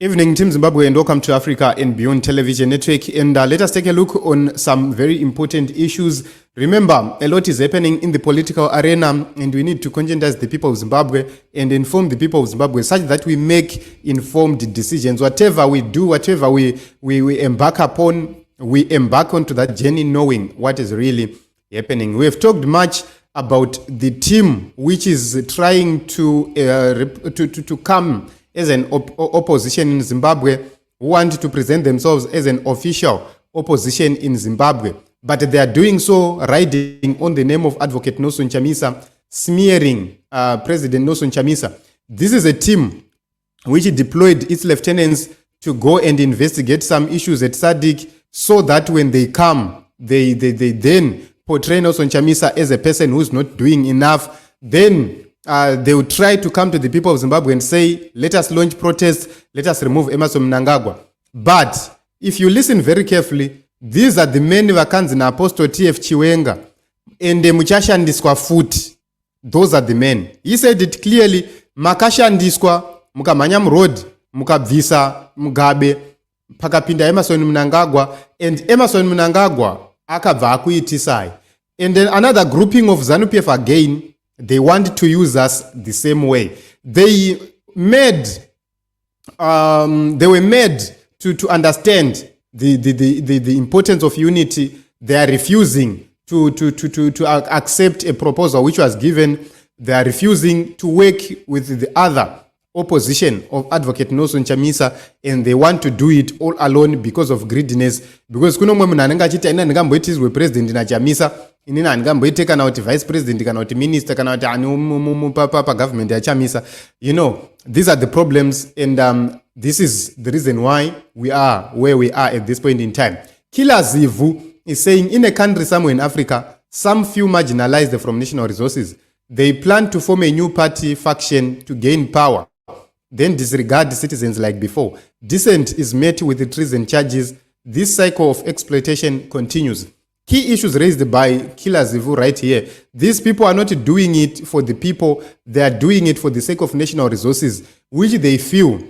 Evening, Team Zimbabwe, and welcome to Africa and Beyond Television Network. And let us take a look on some very important issues. Remember, a lot is happening in the political arena, and we need to conscientize the people of Zimbabwe and inform the people of Zimbabwe such that we make informed decisions. Whatever we do, whatever we embark upon, we embark onto that journey knowing what is really happening. We have talked much about the team which is trying to come as an opposition in Zimbabwe, who want to present themselves as an official opposition in Zimbabwe. But they are doing so riding on the name of Advocate Nelson Chamisa, smearing President Nelson Chamisa. This is a team which deployed its lieutenants to go and investigate some issues at SADC, so that when they come, they then portray Nelson Chamisa as a person who's not doing enough. Then they will try to come to the people of Zimbabwe and say, let us launch protests, let us remove Mnangagwa. But if you listen very carefully, these are the men vakanzi na Apostle T.F. Chiwenga and muchashandiswa futi. Those are the men. He said it clearly, makashandiswa, mukamhanya road, mukabvisa Mugabe, pakapinda Emerson Mnangagwa, and Emerson Mnangagwa akabva akuitisai. And then another grouping of ZANU-PF again, they want to use us the same way. They were made to understand the importance of unity. They are refusing to accept a proposal which was given. They are refusing to work with the other opposition of Advocate Nelson Chamisa, and they want to do it all alone because of greediness. Because kuno mwe mnanenga chita ina ngamboitizwe president na Chamisa, inina ngamboite kana uti vice president kana uti minister kana uti anu papa government ya Chamisa. You know, these are the problems, and this is the reason why we are where we are at this point in time. Killer Zivhu is saying, in a country somewhere in Africa, some few marginalized from national resources, they plan to form a new party faction to gain power, then disregard the citizens like before. Dissent is met with treason charges. This cycle of exploitation continues. Key issues raised by Killer Zivhu right here. These people are not doing it for the people. They are doing it for the sake of national resources, which they feel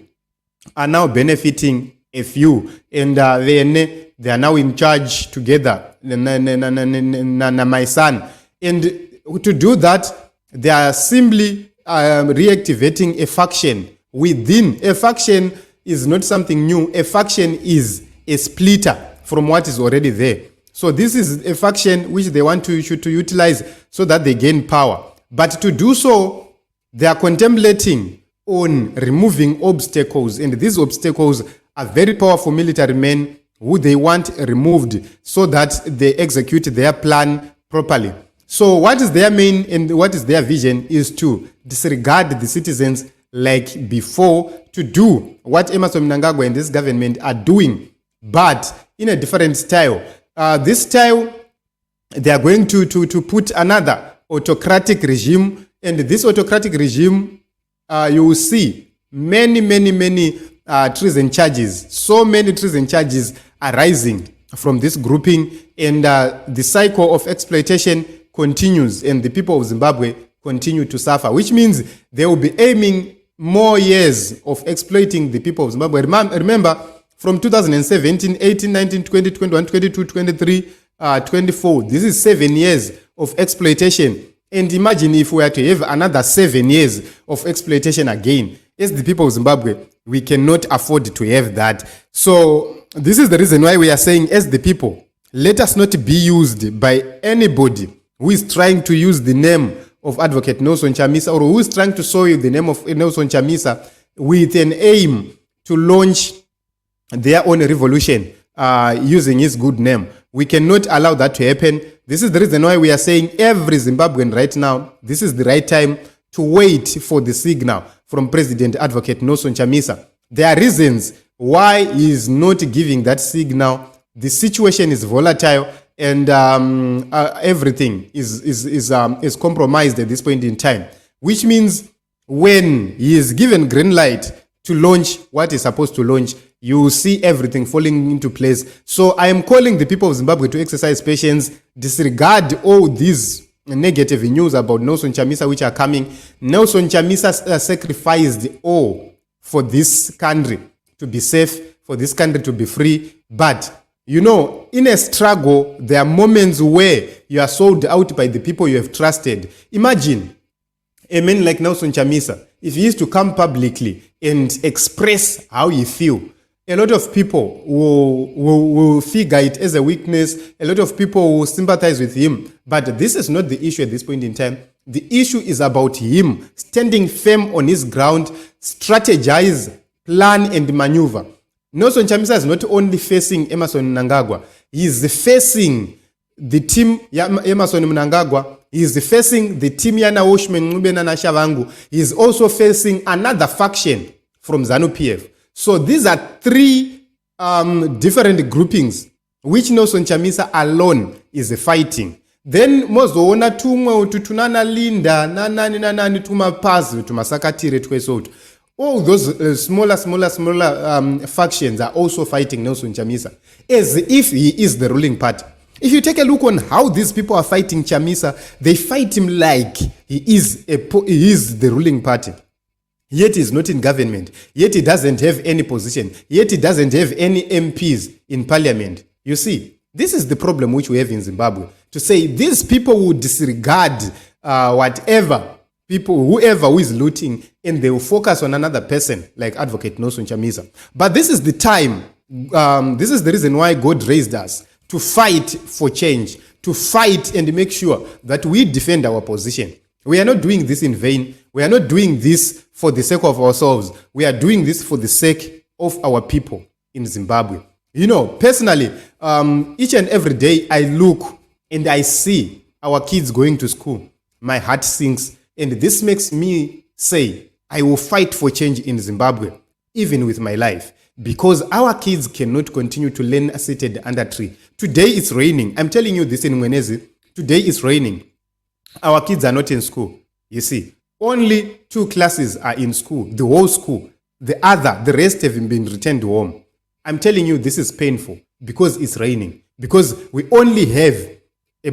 are now benefiting a few. And they are now in charge together, my son. And to do that, they are simply reactivating a faction within. A faction is not something new. A faction is a splitter from what is already there. So this is a faction which they want to utilize so that they gain power. But to do so, they are contemplating on removing obstacles. And these obstacles are very powerful military men who they want removed so that they execute their plan properly. So what is their main and what is their vision is to disregard the citizens like before, to do what Emerson Mnangagwa and this government are doing, but in a different style. This style, they are going to put another autocratic regime, and this autocratic regime, you will see many treason charges. So many treason charges are rising from this grouping, and the cycle of exploitation continues, and the people of Zimbabwe continue to suffer, which means they will be aiming more years of exploiting the people of Zimbabwe. Remember, from 2017, 18, 19, 20, 21, 22, 23, 24, this is 7 years of exploitation. And imagine if we are to have another 7 years of exploitation again. As the people of Zimbabwe, we cannot afford to have that. So this is the reason why we are saying, as the people, let us not be used by anybody who is trying to use the name of Advocate Nelson Chamisa, or who is trying to soil the name of Nelson Chamisa with an aim to launch their own revolution using his good name. We cannot allow that to happen. This is the reason why we are saying every Zimbabwean right now, this is the right time to wait for the signal from President Advocate Nelson Chamisa. There are reasons why he is not giving that signal. The situation is volatile, and everything is compromised at this point in time, which means when he is given green light to launch what he's supposed to launch, you will see everything falling into place. So I am calling the people of Zimbabwe to exercise patience, disregard all these negative news about Nelson Chamisa which are coming. Nelson Chamisa sacrificed all for this country to be safe, for this country to be free. But, you know, in a struggle, there are moments where you are sold out by the people you have trusted. Imagine a man like Nelson Chamisa, if he used to come publicly and express how he feel, a lot of people will figure it as a weakness. A lot of people will sympathize with him. But this is not the issue at this point in time. The issue is about him standing firm on his ground, strategize, plan, and maneuver. Nelson Chamisa is not only facing Emmerson Mnangagwa, he is facing the team Emmerson Mnangagwa, he is facing the team Yana Oshman Ngubena na Shavangu, he is also facing another faction from ZANU-PF. So these are three different groupings which Nelson Chamisa alone is fighting. Then mozoona tumwe ututunana linda nanani tumapazi tumasakatire twesoto. All those smaller factions are also fighting Nelson Chamisa as if he is the ruling party. If you take a look on how these people are fighting Chamisa, they fight him like he is the ruling party. Yet he's not in government. Yet he doesn't have any position. Yet he doesn't have any MPs in parliament. You see, this is the problem which we have in Zimbabwe. To say these people will disregard whoever who is looting, and they will focus on another person like Advocate Nelson Chamisa. But this is the time, this is the reason why God raised us to fight for change, to fight and make sure that we defend our position. We are not doing this in vain. We are not doing this for the sake of ourselves. We are doing this for the sake of our people in Zimbabwe. You know, personally, each and every day I look and I see our kids going to school. My heart sinks. And this makes me say, I will fight for change in Zimbabwe, even with my life, because our kids cannot continue to learn seated under a tree. Today it's raining. I'm telling you this in Mwenezi. Today it's raining. Our kids are not in school. You see, only 2 classes are in school, the whole school. The rest have been returned home. I'm telling you, this is painful because it's raining, because we only have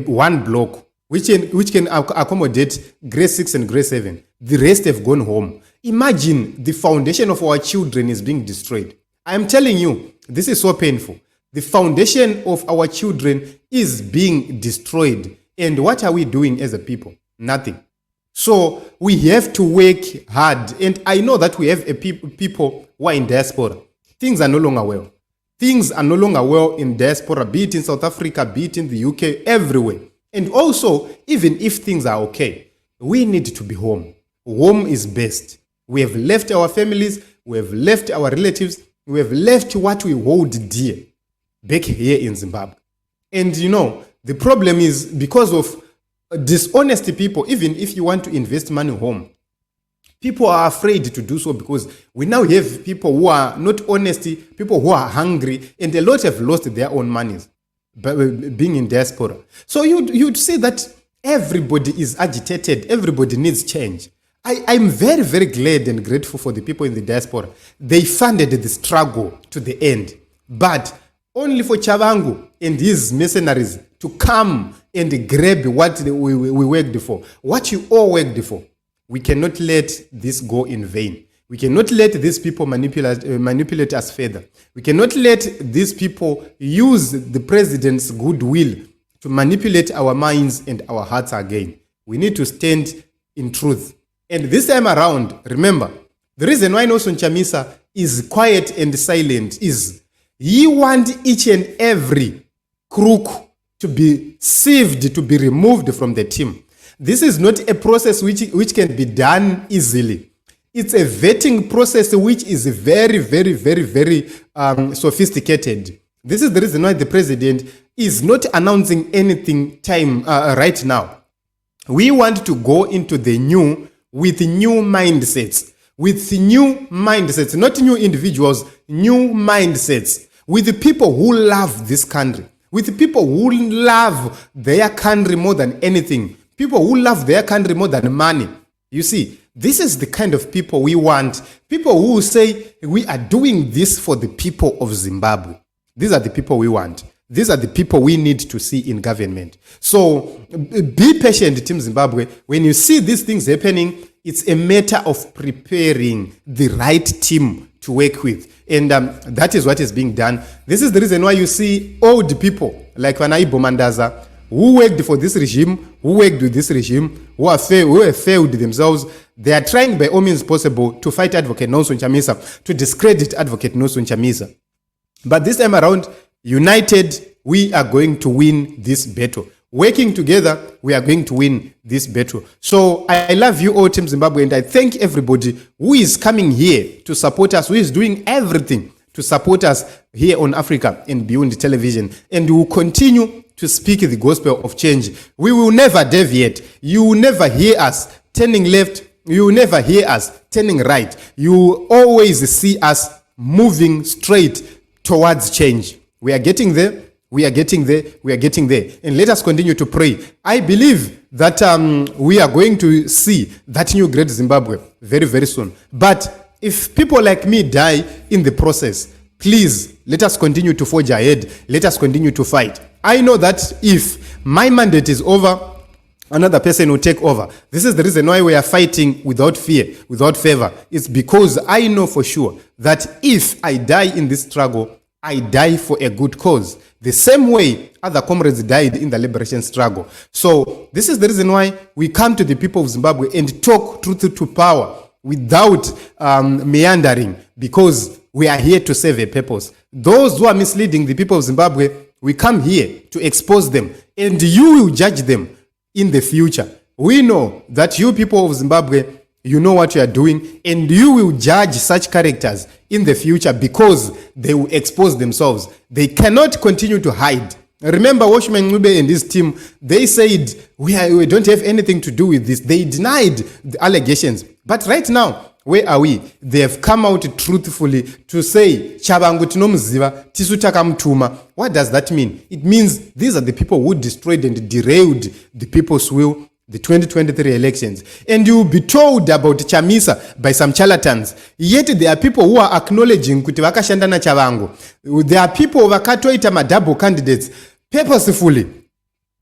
one block which can accommodate grade 6 and grade 7. The rest have gone home. Imagine the foundation of our children is being destroyed. I'm telling you, this is so painful. The foundation of our children is being destroyed. And what are we doing as a people? Nothing. So we have to work hard. And I know that we have people who are in diaspora. Things are no longer well. Things are no longer well in diaspora, be it in South Africa, be it in the UK, everywhere. And also, even if things are okay, we need to be home. Home is best. We have left our families, we have left our relatives, we have left what we hold dear back here in Zimbabwe. And you know, the problem is because of dishonest people, even if you want to invest money home, people are afraid to do so because we now have people who are not honest, people who are hungry, and a lot have lost their own monies by being in diaspora. So you'd say that everybody is agitated, everybody needs change. I'm very, very glad and grateful for the people in the diaspora. They funded the struggle to the end. But only for Chavangu and his mercenaries to come and grab what we worked for, what you all worked for. We cannot let this go in vain. We cannot let these people manipulate us further. We cannot let these people use the president's goodwill to manipulate our minds and our hearts again. We need to stand in truth. And this time around, remember, the reason why Nelson Chamisa is quiet and silent is he wants each and every crook to be sieved, to be removed from the team. This is not a process which can be done easily. It's a vetting process which is very, very, very, very sophisticated. This is the reason why the president is not announcing anything right now. We want to go into the new with new mindsets, not new individuals, new mindsets, with the people who love this country, with the people who love their country more than anything, people who love their country more than money. You see, this is the kind of people we want. People who say, we are doing this for the people of Zimbabwe. These are the people we want. These are the people we need to see in government. So be patient, Team Zimbabwe. When you see these things happening, it's a matter of preparing the right team to to work with. And that is what is being done. This is the reason why you see old people like Vanaibo Mandaza, who worked for this regime, who worked with this regime, who have failed themselves. They are trying by all means possible to fight Advocate Nelson Chamisa, to discredit Advocate Nelson Chamisa. But this time around, united, we are going to win this battle. Working together, we are going to win this battle. So I love you all, Team Zimbabwe, and I thank everybody who is coming here to support us, who is doing everything to support us here on Africa and Beyond Television. And we will continue to speak the gospel of change. We will never deviate. You will never hear us turning left. You will never hear us turning right. You will always see us moving straight towards change. We are getting there. We are getting there. We are getting there. And let us continue to pray. I believe that we are going to see that new great Zimbabwe very, very soon. But if people like me die in the process, please let us continue to forge ahead. Let us continue to fight. I know that if my mandate is over, another person will take over. This is the reason why we are fighting without fear, without favor. It's because I know for sure that if I die in this struggle, I die for a good cause. The same way other comrades died in the liberation struggle. So this is the reason why we come to the people of Zimbabwe and talk truth to power without meandering, because we are here to serve a purpose. Those who are misleading the people of Zimbabwe, we come here to expose them, and you will judge them in the future. We know that you people of Zimbabwe, you know what you are doing, and you will judge such characters in the future because they will expose themselves. They cannot continue to hide. Remember, Washman Ngube and his team, they said, we don't have anything to do with this. They denied the allegations. But right now, where are we? They have come out truthfully to say, Chabangu tinomziva, tisu takamtuma. What does that mean? It means these are the people who destroyed and derailed the people's will, the 2023 elections. And you will be told about Chamisa by some charlatans. Yet there are people who are acknowledging kuti vakashandana Chabangu. There are people vakatoita madouble candidates purposefully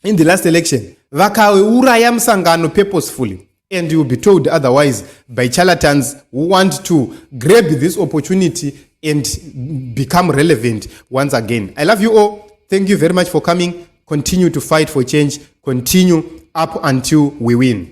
in the last election. Vakauraya msangano purposefully. And you will be told otherwise by charlatans who want to grab this opportunity and become relevant once again. I love you all. Thank you very much for coming. Continue to fight for change. Continue up until we win.